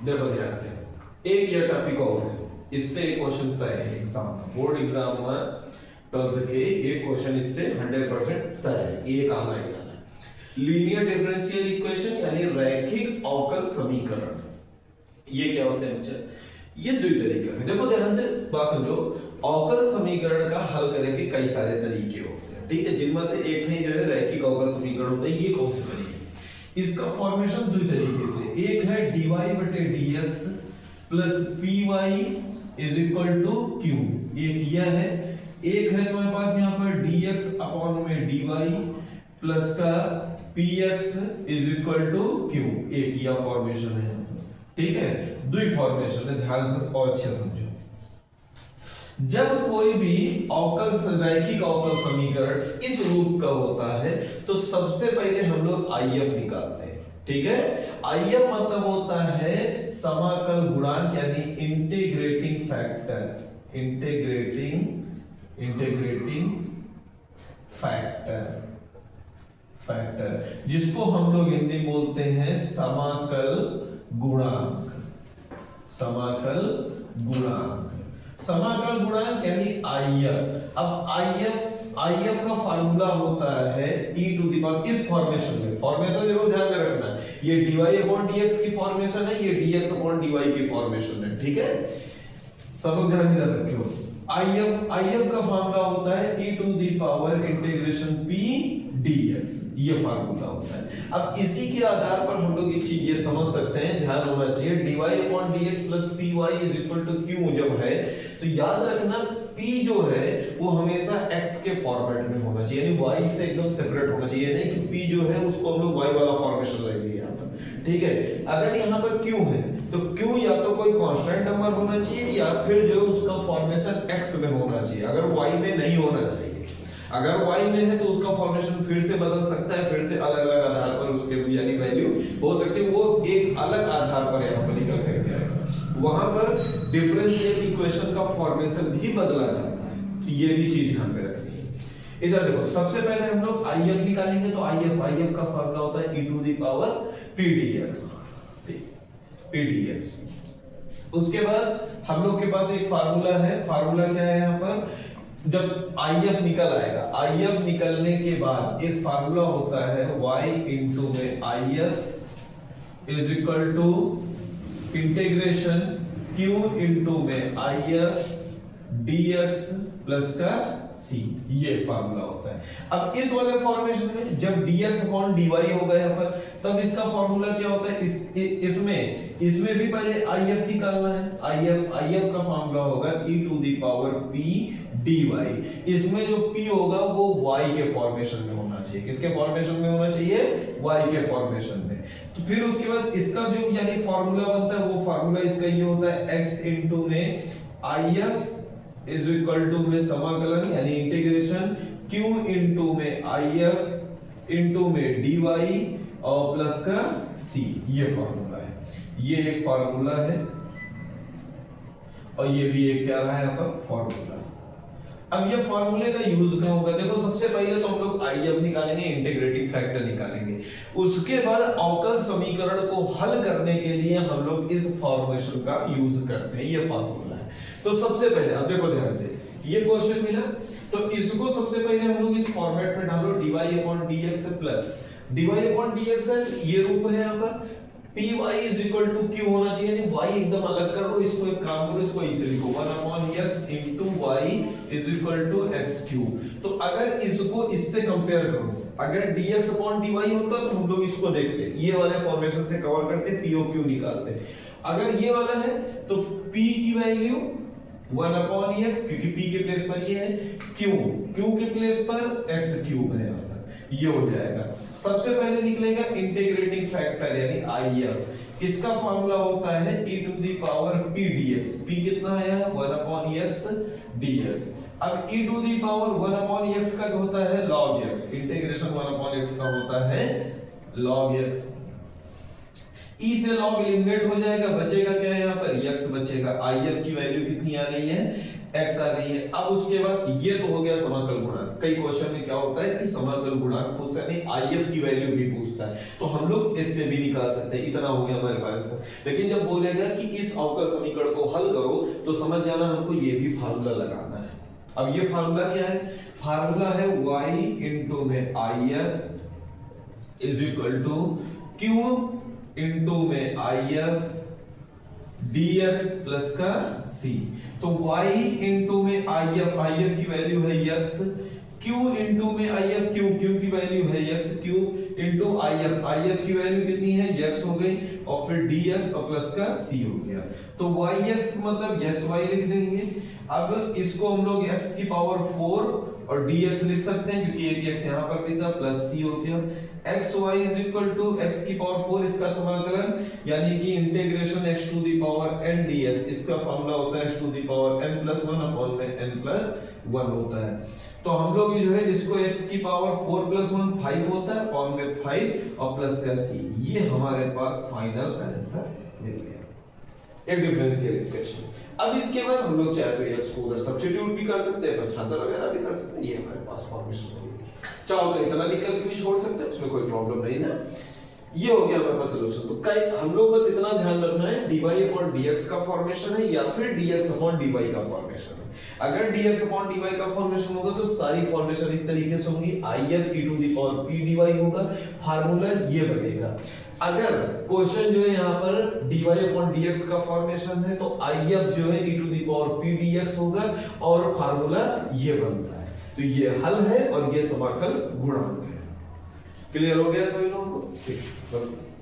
देखो ध्यान से, एक ये टॉपिक और है, इससे एक क्वेश्चन तय है एग्जाम में, बोर्ड एग्जाम में 12th के एक क्वेश्चन इससे 100% तय है, ये आना ही आना है। लीनियर डिफरेंशियल इक्वेशन यानी रैखिक अवकल समीकरण, ये क्या होते हैं बच्चे? ये दो तरीके हैं। देखो ध्यान से बात समझो, अवकल समीकरण का हल करने के कई सारे तरीके होते हैं, ठीक है, जिनमें से एक है जो है रैखिक अवकल समीकरण होता है। ये कौन से तरीके? इसका फॉर्मेशन दो तरीके से, एक है dy बटे dx plus py is equal to q, ये किया है। एक है तुम्हारे पास यहाँ पर dx अपॉन में dy प्लस का px is equal to q, एक किया फॉर्मेशन है, ठीक है। दो फॉर्मेशन है, ध्यान से और अच्छे समझो। जब कोई भी अवकल रैखिक अवकल समीकरण इस रूप का होता है तो सबसे पहले हम लोग IF निकालते हैं, ठीक है। IF मतलब होता है समाकल गुणांक यानी इंटीग्रेटिंग फैक्टर, इंटीग्रेटिंग फैक्टर, जिसको हम लोग हिंदी में बोलते हैं समाकल गुणांक, समाकल गुणांक यानी IF। अब IF का फार्मूला होता है e टू द पावर, इस फॉर्मेशन में, फॉर्मेशन जरूर ध्यान में रखना, ये dy अपॉन dx की फॉर्मेशन है, ये dx अपॉन dy की फॉर्मेशन है, ठीक है, सब लोग ध्यान में रखियो। IF का फार्मूला होता है e to the power integration p dx, ये फार्मूला होता है। अब इसी के आधार पर हम लोग एक चीज ये समझ सकते हैं, ध्यान होना चाहिए, dy upon dx plus py is equal to q जब है तो याद रखना p जो है वो हमेशा x के फॉर्मेट में होना चाहिए, यानी y से एकदम सेपरेट होना चाहिए, नहीं कि p जो है उसको हम लोग y वाला फॉर्मेशन लेंगे यहाँ पर, ठीक है। अगर यहाँ पर q है तो q या तो कोई कांस्टेंट नंबर होना चाहिए या फिर जो उसका फॉर्मेशन x में होना चाहिए, अगर y में नहीं होना चाहिए। अगर y में है तो उसका फॉर्मेशन फिर से बदल सकता है, फिर से अलग-अलग आधार पर उसके यानी वैल्यू हो सकती है, वो एक अलग आधार पर यहाँ पर निकल करके आएगा, वहां पर डिफरेंशियल इक्वेशन का फॉर्मेशन भी बदला जाता है, तो ये भी चीज ध्यान में रखनी है। इधर देखो, सबसे पहले हम लोग IF निकालेंगे, तो IF का फार्मूला होता है e to the power pdx। उसके बाद हम लोग के पास एक फार्मूला है, फार्मूला क्या है यहाँ पर, जब IF निकल आएगा, IF निकलने के बाद एक फार्मूला होता है y इंटू में IF is equal to integration q into में IF dx प्लस का c, ये फार्मूला होता है। अब इस वाले फॉर्मेशन में जब dx अपॉन dy होगा यहाँ पर, तब इसका फार्मूला क्या होता है, इसमें भी पहले IF निकालना है। IF का फार्मूला होगा e to the power p dy, इसमें जो p होगा वो y के फॉर्मेशन में होना चाहिए, किसके फॉर्मेशन में होना चाहिए, y के फॉर्मेशन में। तो फिर उसके बाद इसका जो यानी फॉर्मूला बनता है वो फार्मूला इसका ये होता है x इंटू में IF इज इक्वल टू में समाकलन यानी इंटीग्रेशन q इंटू में IF इंटू में dy और प्लस का c, ये फार्मूला है, ये एक फार्मूला है और ये भी एक क्या रहा है यहाँ पर फार्मूला। अब ये फार्मूले का यूज क्या होगा, देखो सबसे पहले तो हम लोग IF निकालेंगे, इंटीग्रेटिंग फैक्टर निकालेंगे, उसके बाद अवकल समीकरण को हल करने के लिए हम लोग इस फॉर्मेशन का यूज करते हैं, ये फार्मूला है। तो सबसे पहले अब देखो ध्यान से, ये क्वेश्चन मिला तो इसको सबसे पहले हम लोग इस फॉर्मेट में डालो, dy upon dx plus dy upon dx है, ये रूप है यहाँ पर, py is equal to q होना चाहिए, यानी y एकदम अलग कर दो, इसको एक काम करो, इसको ऐसे लिखो 1 upon x into y is equal to x cube. तो अगर इसको इससे कंपेयर करो, अगर dx अपॉन dy होता तो हम लोग इसको देखते, ये वाले फॉर्मेशन से कवर करते, p और q निकालते। अगर ये वाला है तो p की वैल्यू 1 अपॉन x, क्योंकि p के प्लेस पर ये है, q के प्लेस पर x क्यूब है, ये हो जाएगा। सबसे पहले निकलेगा इंटीग्रेटिंग फैक्टर यानी IF, इसका फार्मूला होता है e to the power p dx, p कितना है 1 अपॉन x dx। अब e to the power 1 upon x का होता है log x, इंटीग्रेशन 1 अपॉन x का होता है log x, e से log एलिमिनेट हो जाएगा, बचेगा क्या है यहाँ पर x बचेगा, IF की वैल्यू कितनी आ रही है x आ गई है। अब उसके बाद ये तो हो गया समाकल गुणांक। कई क्वेश्चन में क्या होता है कि समाकल गुणांक पूछता है, नहीं IF की वैल्यू भी पूछता है, तो हम लोग इससे भी निकाल सकते हैं। इतना हो गया हमारे पास। लेकिन जब बोलेगा कि इस अवकल समीकरण को हल करो तो समझ जाना हमको ये भी फार्मूला लगाना है। अब ये फार्मूला क्या है? फार्मूला है y इंटू में IF is equal to q into में IF dx प्लस का c। तो y इंटू में IF की वैल्यू है x, q इंटू में IF q की वैल्यू है x क्यूब इंटू IF की वैल्यू कितनी है? x हो गई, और फिर dx और प्लस का c हो गया। तो yx मतलब xy लिख देंगे। अब इसको हम लोग x की पावर 4 और dx लिख सकते हैं क्योंकि एक x यहाँ पर भी था, प्लस c हो गया। xy is equal to x की पावर 4, इसका समाकलन यानी कि integration x to the power n dx, इसका फार्मूला होता है x to the power n plus 1 upon में n प्लस 1 होता है। तो हम लोग जो है इसको x की पावर 4 प्लस 1 5 होता है, अपॉन में 5 और प्लस का c। ये हमारे पास फाइनल आंसर मिल गया, एक डिफरेंशियल इक्वेशन। अब इसके बाद हम लोग चाहे तो x को उधर सब्स्टिट्यूट भी कर सकते हैं, पक्षांतर वगैरह भी कर सकते हैं। ये हमारे पास फॉर्मेशन होगी। चाहो तो इतना निकल के भी छोड़ सकते हैं, उसमें कोई प्रॉब्लम नहीं ना। ये हो गया हमारे पास सॉल्यूशन। तो कई हम लोग बस इतना ध्यान रखना है dy अपॉन dx का फॉर्मेशन है या फिर dx अपॉन dy का फॉर्मेशन है। अगर dx अपॉन dy का फॉर्मेशन होगा तो सारी फॉर्मेशन इस तरीके से होंगी, if e to the power p dy होगा, फार्मूला ये बनेगा। अगर क्वेश्चन जो है यहाँ पर dy अपॉन dx का फॉर्मेशन है तो if जो है e to the power p dx होगा और फार्मूला ये बनता है। तो ये हल है और ये समाकल गुणांक है। क्लियर हो गया सभी लोगों को? ठीक है।